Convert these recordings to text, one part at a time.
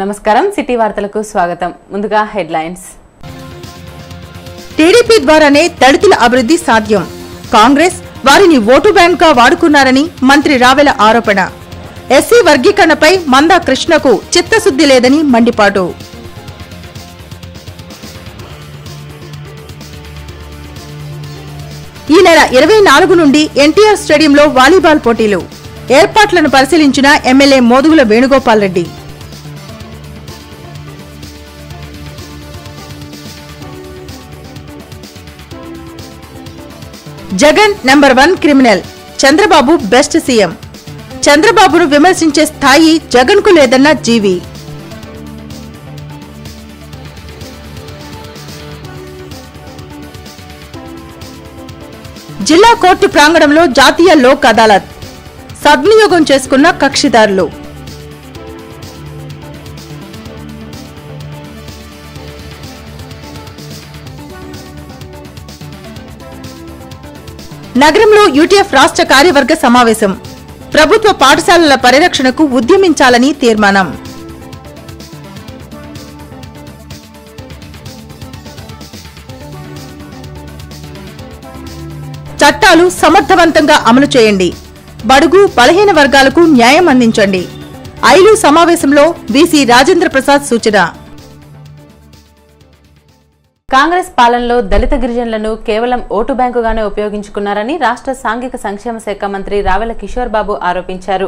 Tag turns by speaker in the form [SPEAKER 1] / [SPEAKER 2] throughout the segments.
[SPEAKER 1] నమస్కారం సిటీ వార్తలకు స్వాగతం. ముందుగా హెడ్లైన్స్.
[SPEAKER 2] టీడీపీ ద్వారానే దళితుల అభివృద్ధి సాధ్యం. కాంగ్రెస్ వారిని ఓటు బ్యాంక్గా వాడుకున్నారని మంత్రి రావెల ఆరోపణ. ఎస్సీ వర్గీకరణపై మందా కృష్ణకు చిత్తశుద్ధి లేదని మండిపాటు. ఈ నెల 24 నుండి ఎన్టీఆర్ స్టేడియంలో వాలీబాల్ పోటీలు. ఏర్పాట్లను పరిశీలించిన MLA Modugula Venugopal Reddy. Jagan number 1 criminal, Chandrababu best CM. చంద్రబాబును విమర్శించే స్థాయి జగన్ కు లేదన్న జీవి. జిల్లా కోర్టు ప్రాంగణంలో జాతీయ లోక్ అదాలత్ సద్వినియోగం చేసుకున్న కక్షిదారులు. నగరంలో యూటీఎఫ్ రాష్ట్ర కార్యవర్గ సమావేశం. ప్రభుత్వ పాఠశాలల పరిరక్షణకు ఉద్యమించాలని తీర్మానం. చట్టాలు సమర్థవంతంగా అమలు చేయండి. బడుగు బలహీన వర్గాలకు న్యాయం అందించండి. ఐలు సమావేశంలో వీసీ రాజేంద్ర ప్రసాద్ సూచన.
[SPEAKER 1] కాంగ్రెస్ పాలనలో దళిత గిరిజనులను కేవలం ఓటు బ్యాంకుగానే ఉపయోగించుకున్నారని రాష్ట్ర సాంఘిక సంక్షేమ శాఖ మంత్రి రావెల కిషోర్ బాబు ఆరోపించారు.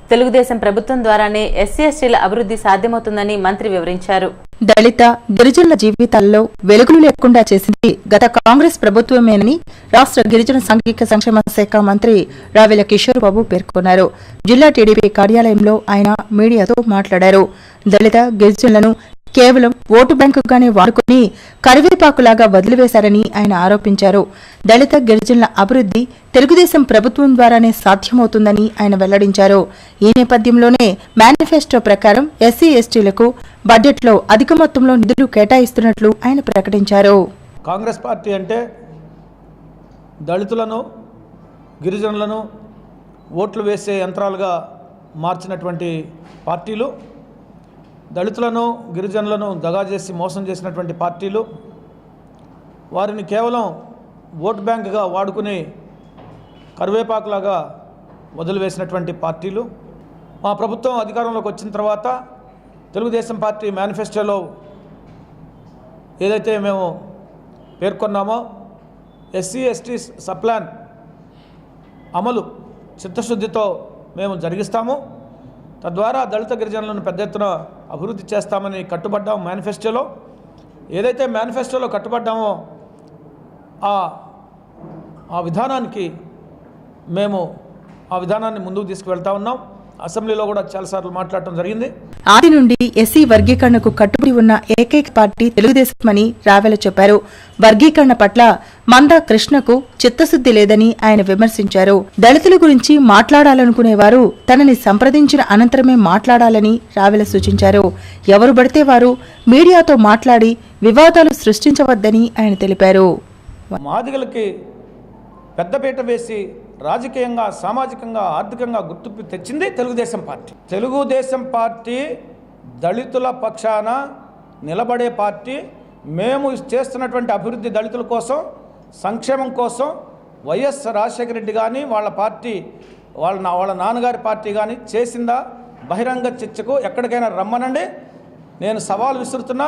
[SPEAKER 1] తెలుగుదేశం ప్రభుత్వం ద్వారానే ఎస్సీ ఎస్టీల అభివృద్ధి సాధ్యమవుతుందని మంత్రి వివరించారు.
[SPEAKER 2] దళిత గిరిజనుల జీవితాల్లో వెలుగులు లేకుండా చేసింది గత కాంగ్రెస్ ప్రభుత్వమేనని రాష్ట్ర గిరిజన సాంఘిక సంక్షేమ శాఖ మంత్రి రావెల కిషోర్ బాబు పేర్కొన్నారు. జిల్లా టీడీపీ కార్యాలయంలో ఆయన మీడియాతో మాట్లాడారు. దళిత గిరిజనులను కేవలం ఓటు బ్యాంకుగానే వాడుకుని కరివేపాకులాగా వదిలివేశారని ఆయన ఆరోపించారు. దళిత గిరిజనుల అభివృద్ధి తెలుగుదేశం ప్రభుత్వం ద్వారానే సాధ్యమవుతుందని ఆయన వెల్లడించారు. ఈ నేపథ్యంలోనే మేనిఫెస్టో ప్రకారం ఎస్సీ ఎస్టీలకు బడ్జెట్లో అధిక మొత్తంలో నిధులు కేటాయిస్తున్నట్లు ఆయన ప్రకటించారు.
[SPEAKER 3] కాంగ్రెస్ పార్టీ అంటే దళితులను గిరిజనులను ఓట్లు వేసే యంత్రాలుగా మార్చినటువంటి పార్టీలు, దళితులను గిరిజనులను దగా చేసి మోసం చేసినటువంటి పార్టీలు, వారిని కేవలం ఓట్ బ్యాంకుగా వాడుకుని కరివేపాకులాగా వదిలివేసినటువంటి పార్టీలు. మా ప్రభుత్వం అధికారంలోకి వచ్చిన తర్వాత తెలుగుదేశం పార్టీ మేనిఫెస్టోలో ఏదైతే మేము పేర్కొన్నామో ఎస్సీ ఎస్టీ సప్లాన్ అమలు చిత్తశుద్ధితో మేము జరిగిస్తాము. తద్వారా దళిత గిరిజనులను పెద్ద ఎత్తున అభివృద్ధి చేస్తామని కట్టుబడ్డాము. మేనిఫెస్టోలో ఏదైతే మేనిఫెస్టోలో కట్టుబడ్డామో ఆ విధానానికి మేము ఆ విధానాన్ని ముందుకు తీసుకువెళ్తా ఉన్నాం. అసెంబ్లీలో కూడా చాలాసార్లు మాట్లాడటం జరిగింది.
[SPEAKER 2] ఆది నుండి ఎస్సీ వర్గీకరణకు కట్టుబడి ఉన్న ఏకైక పార్టీ తెలుగుదేశమని రావెల చెప్పారు. వర్గీకరణ పట్ల మందా కృష్ణకు చిత్తశుద్ధి లేదని ఆయన విమర్శించారు. దళితుల గురించి మాట్లాడాలనుకునేవారు తనని సంప్రదించిన అనంతరమే మాట్లాడాలని రావెల సూచించారు. ఎవరు పడితే వారు మీడియాతో మాట్లాడి వివాదాలు సృష్టించవద్దని ఆయన తెలిపారు.
[SPEAKER 3] మాదిగలకి పెద్దపీట వేసి రాజకీయంగా, సామాజికంగా, ఆర్థికంగా గుర్తింపు తెచ్చింది తెలుగుదేశం పార్టీ. తెలుగుదేశం పార్టీ దళితుల పక్షాన నిలబడే పార్టీ. మేము చేస్తున్నటువంటి అభివృద్ధి దళితుల కోసం, సంక్షేమం కోసం వైఎస్ రాజశేఖర రెడ్డి కానీ వాళ్ళ పార్టీ వాళ్ళ నాన్నగారి పార్టీ కానీ చేసిందా? బహిరంగ చర్చకు ఎక్కడికైనా రమ్మనండి, నేను సవాల్ విసురుతున్నా.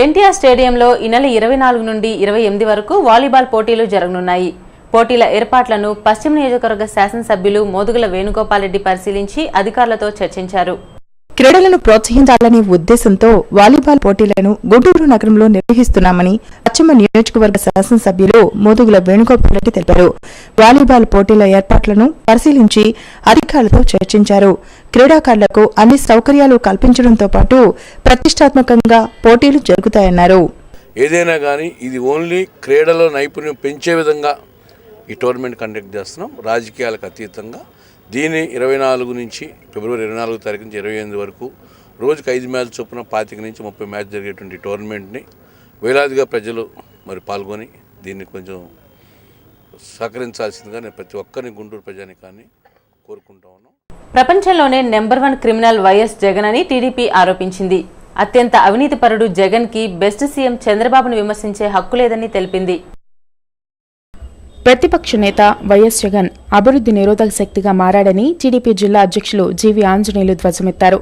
[SPEAKER 1] ఎన్టీఆర్ స్టేడియంలో ఈ నెల 24 నుండి 28 వరకు వాలీబాల్ పోటీలు జరగనున్నాయి. పోటీల ఏర్పాట్లను పశ్చిమ నియోజకవర్గ శాసనసభ్యులు మోదుగుల వేణుగోపాల్ రెడ్డి పరిశీలించి అధికారులతో చర్చించారు.
[SPEAKER 2] క్రీడలను ప్రోత్సహించాలనే ఉద్దేశంతో వాలీబాల్ పోటీలను గుంటూరు నగరంలో నిర్వహిస్తున్నామని పశ్చిమ నియోజకవర్గ శాసనసభ్యులు మోదుగుల వేణుగోపాల్ రెడ్డి తెలిపారు. వాలీబాల్ పోటీల ఏర్పాట్లను పరిశీలించి అధికారులతో చర్చించారు. క్రీడాకారులకు అన్ని సౌకర్యాలు కల్పించడంతో పాటు ప్రతిష్టాత్మకంగా పోటీలు జరుగుతాయన్నారు.
[SPEAKER 4] ఏదైనా కానీ ఇది ఓన్లీ క్రీడలో నైపుణ్యం పెంచే విధంగా ఈ టోర్నమెంట్ కండక్ట్ చేస్తున్నాం. రాజకీయాలకు అతీతంగా దీన్ని 24 నుంచి ఫిబ్రవరి 24 తారీఖు నుంచి 28 వరకు రోజుకు 5 మ్యాచ్ చొప్పున 25 నుంచి 30 మ్యాచ్ జరిగేటువంటి టోర్నమెంట్ని వేలాదిగా ప్రజలు మరి పాల్గొని దీన్ని కొంచెం సహకరించాల్సిందిగా నేను ప్రతి ఒక్కరిని గుంటూరు ప్రజానికాన్ని కోరుకుంటా ఉన్నాం.
[SPEAKER 1] ప్రపంచంలోనే నెంబర్ 1 క్రిమినల్ వైఎస్ జగన్ అని టీడీపీ ఆరోపించింది. అత్యంత అవినీతిపరుడు జగన్కి బెస్ట్ సీఎం చంద్రబాబును విమర్శించే హక్కు లేదని తెలిపింది.
[SPEAKER 5] ప్రతిపక్ష నేత వైఎస్ జగన్ అభివృద్ధి నిరోధక శక్తిగా మారాడని టీడీపీ జిల్లా అధ్యక్షులు జీవీ ఆంజనేయులు ధ్వజమెత్తారు.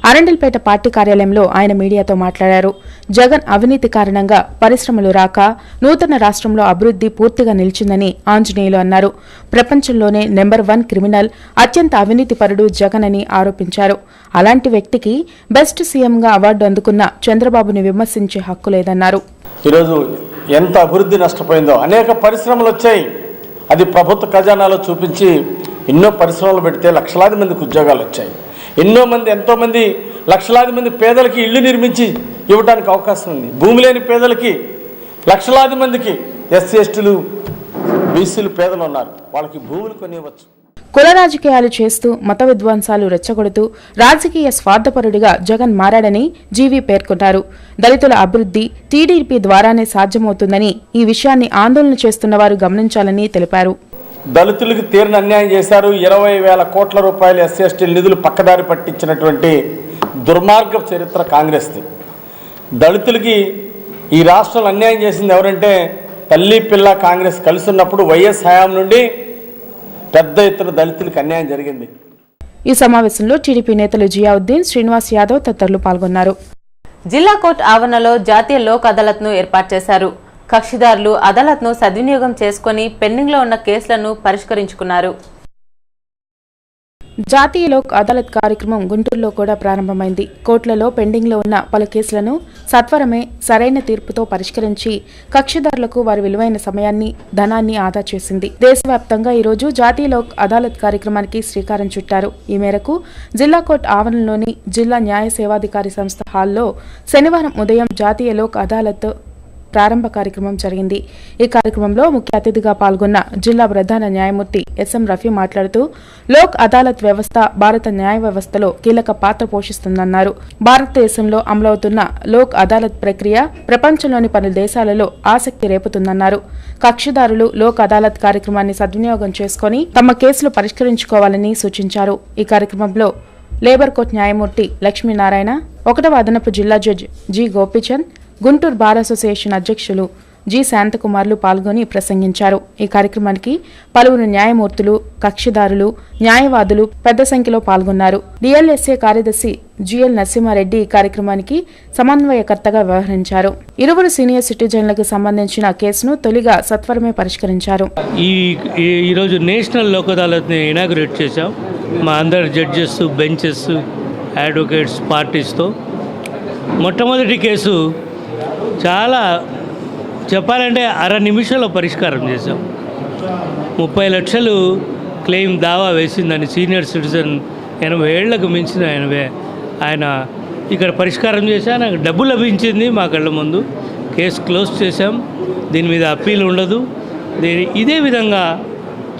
[SPEAKER 5] అరండల్పేట పార్టీ కార్యాలయంలో ఆయన మీడియాతో మాట్లాడారు. జగన్ అవినీతి కారణంగా పరిశ్రమలు రాక నూతన రాష్ట్రంలో అభివృద్ధి పూర్తిగా నిలిచిందని ఆంజనేయులు అన్నారు. ప్రపంచంలోనే నెంబర్ 1 క్రిమినల్ అత్యంత అవినీతిపరుడు జగన్ అని ఆరోపించారు. అలాంటి వ్యక్తికి బెస్ట్ సీఎంగా అవార్డు అందుకున్న చంద్రబాబుని విమర్శించే హక్కు లేదన్నారు.
[SPEAKER 6] ఈరోజు ఎంత అభివృద్ధి నష్టపోయిందో, అనేక పరిశ్రమలు వచ్చాయి. అది ప్రభుత్వ ఖజానాలో చూపించి ఎన్నో పరిశ్రమలు పెడితే లక్షలాది మందికి ఉద్యోగాలు వచ్చాయి. ఎంతోమంది లక్షలాది మంది పేదలకి ఇళ్లు నిర్మించి ఇవ్వడానికి అవకాశం ఉంది. భూమి లేని పేదలకి లక్షలాది మందికి ఎస్సీ ఎస్టీలు బీసీలు పేదలు ఉన్నారు, వాళ్ళకి భూములు కొనివ్వచ్చు.
[SPEAKER 5] కుల రాజకీయాలు చేస్తూ మత విధ్వంసాలు రెచ్చగొడుతూ రాజకీయ స్వార్థపరుడిగా జగన్ మారాడని జీవీ పేర్కొన్నారు. దళితుల అభివృద్ధి టీడీపీ ద్వారానే సాధ్యమవుతుందని, ఈ విషయాన్ని ఆందోళన చేస్తున్న వారు గమనించాలని తెలిపారు.
[SPEAKER 6] దళితులకు తీరని అన్యాయం చేశారు. 20,000 కోట్ల రూపాయలు ఎస్సీ ఎస్టీ నిధులు పక్కదారి పట్టించినటువంటి దుర్మార్గ చరిత్ర కాంగ్రెస్ది. దళితులకి ఈ రాష్ట్రంలో అన్యాయం చేసింది ఎవరంటే తల్లి పిల్ల కాంగ్రెస్ కలిసి ఉన్నప్పుడు వైఎస్ హయాం నుండి పెద్ద ఎత్తున దళితులకు అన్యాయం జరిగింది.
[SPEAKER 5] ఈ సమావేశంలో టీడీపీ నేతలు జియావుద్దీన్, శ్రీనివాస్ యాదవ్ తదితరులు పాల్గొన్నారు.
[SPEAKER 1] జిల్లా కోర్టు ఆవరణలో జాతీయ లోక్ అదాలత్ను ఏర్పాటు చేశారు. కక్షిదారులు అదాలత్ను సద్వినియోగం చేసుకుని పెండింగ్లో ఉన్న కేసులను పరిష్కరించుకున్నారు.
[SPEAKER 5] జాతీయ లోక్ అదాలత్ కార్యక్రమం గుంటూరులో కూడా ప్రారంభమైంది. కోర్టులలో పెండింగ్లో ఉన్న పలు కేసులను సత్వరమే సరైన తీర్పుతో పరిష్కరించి కక్షిదారులకు వారి విలువైన సమయాన్ని, ధనాన్ని ఆదా చేసింది. దేశవ్యాప్తంగా ఈరోజు జాతీయ లోక్ అదాలత్ కార్యక్రమానికి శ్రీకారం చుట్టారు. ఈ మేరకు జిల్లా కోర్టు ఆవరణలోని జిల్లా న్యాయ సేవాధికారి సంస్థ హాల్లో శనివారం ఉదయం జాతీయ లోక్ అదాలత్ ప్రారంభ కార్యక్రమం జరిగింది. ఈ కార్యక్రమంలో ముఖ్య అతిథిగా పాల్గొన్న జిల్లా ప్రధాన న్యాయమూర్తి ఎస్ఎం రఫీ మాట్లాడుతూ లోక్ అదాలత్ వ్యవస్థ భారత న్యాయ వ్యవస్థలో కీలక పాత్ర పోషిస్తుందన్నారు. భారతదేశంలో అమలవుతున్న లోక్ అదాలత్ ప్రక్రియ ప్రపంచంలోని పలు దేశాలలో ఆసక్తి రేపుతుందన్నారు. కక్షిదారులు లోక్ అదాలత్ కార్యక్రమాన్ని సద్వినియోగం చేసుకుని తమ కేసులు పరిష్కరించుకోవాలని సూచించారు. ఈ కార్యక్రమంలో లేబర్ కోర్టు న్యాయమూర్తి లక్ష్మీనారాయణ, 1వ అదనపు జిల్లా judge G Gopichand, Guntur bar association అధ్యక్షులు జి శాంతకుమార్లు పాల్గొని ప్రసంగించారు. ఈ కార్యక్రమానికి పలువురు న్యాయమూర్తులు, కక్షిదారులు, న్యాయవాదులు పెద్ద సంఖ్యలో పాల్గొన్నారు. డిఎల్ఎస్ఏ కార్యదర్శి జిఎల్ నరసింహారెడ్డి ఈ కార్యక్రమానికి సమన్వయకర్తగా వ్యవహరించారు. ఇరువురు సీనియర్ సిటిజన్లకు సంబంధించిన కేసును తొలిగా సత్వరమే పరిష్కరించారు.
[SPEAKER 7] ఈరోజు నేషనల్ లోక్ అదాలత్ని ఇనాగ్రేట్ చేశాం. మా అందరు జడ్జెస్, బెంచెస్, అడ్వకేట్స్, పార్టీస్తో. మొట్టమొదటి కేసు చాలా చెప్పాలంటే 1/2 నిమిషంలో పరిష్కారం చేశాం. 30 లక్షలు క్లెయిమ్ దావా వేసిందని సీనియర్ సిటిజన్ 80 ఏళ్లకు మించిన ఆయన ఇక్కడ పరిష్కారం చేశా. నాకు డబ్బు లభించింది మా కళ్ళ ముందు. కేసు క్లోజ్ చేశాం. దీని మీద అప్పీల్ ఉండదు. ఇదే విధంగా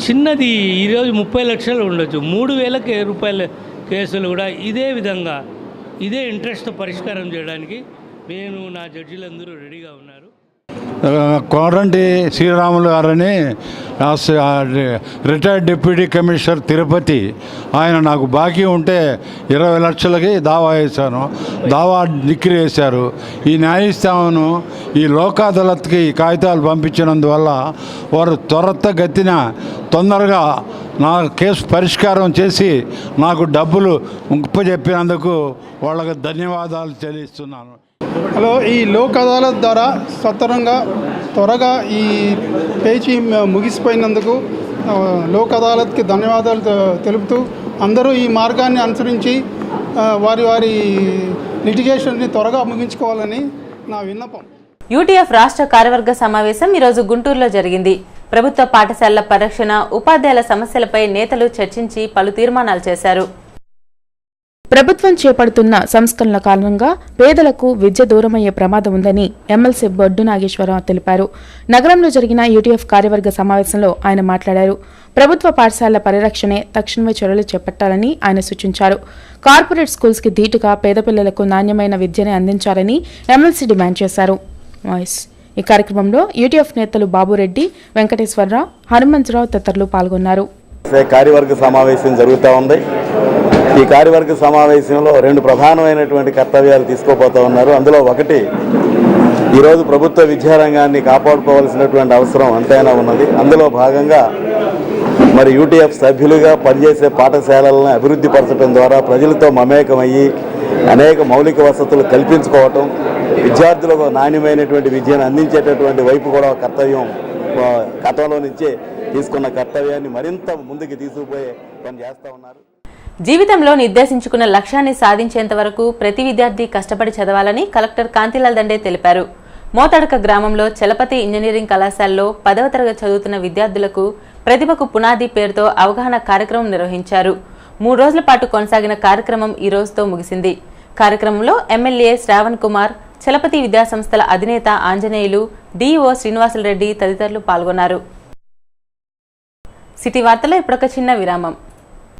[SPEAKER 7] చిన్నది ఈరోజు 30 లక్షలు ఉండొచ్చు, 3,000 రూపాయల కేసులు కూడా ఇదే విధంగా ఇదే ఇంట్రెస్ట్ పరిష్కారం చేయడానికి నేను నా జడ్జిలందరూ రెడీగా ఉన్నారు.
[SPEAKER 8] కోరంటి శ్రీరాములు గారని రిటైర్డ్ డిప్యూటీ కమిషనర్ తిరుపతి, ఆయన నాకు బాకీ ఉంటే 20 లక్షలకి దావా వేశాను. దావా డిక్రీ వేశారు. ఈ న్యాయస్థానం ఈ లోక్ అదాలత్కి కాగితాలు పంపించినందువల్ల వారు త్వరగతిన తొందరగా నా కేసు పరిష్కారం చేసి నాకు డబ్బులు చెప్పినందుకు వాళ్ళకి ధన్యవాదాలు చెల్లిస్తున్నాను.
[SPEAKER 9] హలో, ఈ లోక్ అదాలత్ ద్వారా త్వరగా ఈ పేచీ ముగిసిపోయినందుకు లోక్ అదాలత్కి ధన్యవాదాలు తెలుపుతూ అందరూ ఈ మార్గాన్ని అనుసరించి వారి లిటిగేషన్ని త్వరగా ముగించుకోవాలని నా విన్నపం.
[SPEAKER 1] యూటీఎఫ్ రాష్ట్ర కార్యవర్గ సమావేశం ఈరోజు గుంటూరులో జరిగింది. ప్రభుత్వ పాఠశాలల పరిరక్షణ, ఉపాధ్యాయుల సమస్యలపై నేతలు చర్చించి పలు తీర్మానాలు చేశారు.
[SPEAKER 5] ప్రభుత్వం చేపడుతున్న సంస్కరణల కారణంగా పేదలకు విద్య దూరమయ్యే ప్రమాదం ఉందని ఎమ్మెల్సీ బొడ్డు నాగేశ్వరరావు తెలిపారు. నగరంలో జరిగిన యూటీఎఫ్ కార్యవర్గ సమావేశంలో ఆయన మాట్లాడారు. ప్రభుత్వ పాఠశాలల పరిరక్షణే తక్షణమే చర్యలు చేపట్టాలని ఆయన సూచించారు. కార్పొరేట్ స్కూల్స్ కి ధీటుగా పేద పిల్లలకు నాణ్యమైన విద్యని అందించాలని ఎమ్మెల్సీ డిమాండ్ చేశారు. ఈ కార్యక్రమంలో యూటీఎఫ్ నేతలు బాబురెడ్డి, వెంకటేశ్వరరావు, హనుమంతరావు తదితరులు పాల్గొన్నారు.
[SPEAKER 10] కార్యవర్గ సమావేశం జరుగుతూ ఉంది. ఈ కార్యవర్గ సమావేశంలో 2 ప్రధానమైనటువంటి కర్తవ్యాలు తీసుకోబోతూ ఉన్నారు. అందులో ఒకటి, ఈరోజు ప్రభుత్వ విద్యారంగాన్ని కాపాడుకోవాల్సినటువంటి అవసరం ఎంతైనా ఉన్నది. అందులో భాగంగా మరి యూటీఎఫ్ సభ్యులుగా పనిచేసే పాఠశాలలను అభివృద్ధి పరచడం ద్వారా ప్రజలతో మమేకమయ్యి అనేక మౌలిక వసతులు కల్పించుకోవటం, విద్యార్థులకు నాణ్యమైనటువంటి విద్యను అందించేటటువంటి వైపు కూడా కర్తవ్యం గతంలో నుంచే తీసుకున్న కర్తవ్యాన్ని మరింత ముందుకు తీసుకుపోయే పని చేస్తూ ఉన్నారు.
[SPEAKER 1] జీవితంలో నిర్దేశించుకున్న లక్ష్యాన్ని సాధించేంత వరకు ప్రతి విద్యార్థి కష్టపడి చదవాలని కలెక్టర్ కాంతిలాల్ దండే తెలిపారు. మోతడక గ్రామంలో చలపతి ఇంజనీరింగ్ కళాశాలలో 10వ తరగతి చదువుతున్న విద్యార్థులకు ప్రతిభకు పునాది పేరుతో అవగాహన కార్యక్రమం నిర్వహించారు. 3 రోజుల పాటు కొనసాగిన కార్యక్రమం ఈ రోజుతో ముగిసింది. కార్యక్రమంలో ఎమ్మెల్యే శ్రావణ్ కుమార్, చలపతి విద్యాసంస్థల అధినేత ఆంజనేయులు, డీఈఓ శ్రీనివాసులరెడ్డి తదితరులు పాల్గొన్నారు. సిటీ వార్తలో ఇప్పుడొక చిన్న విరామం.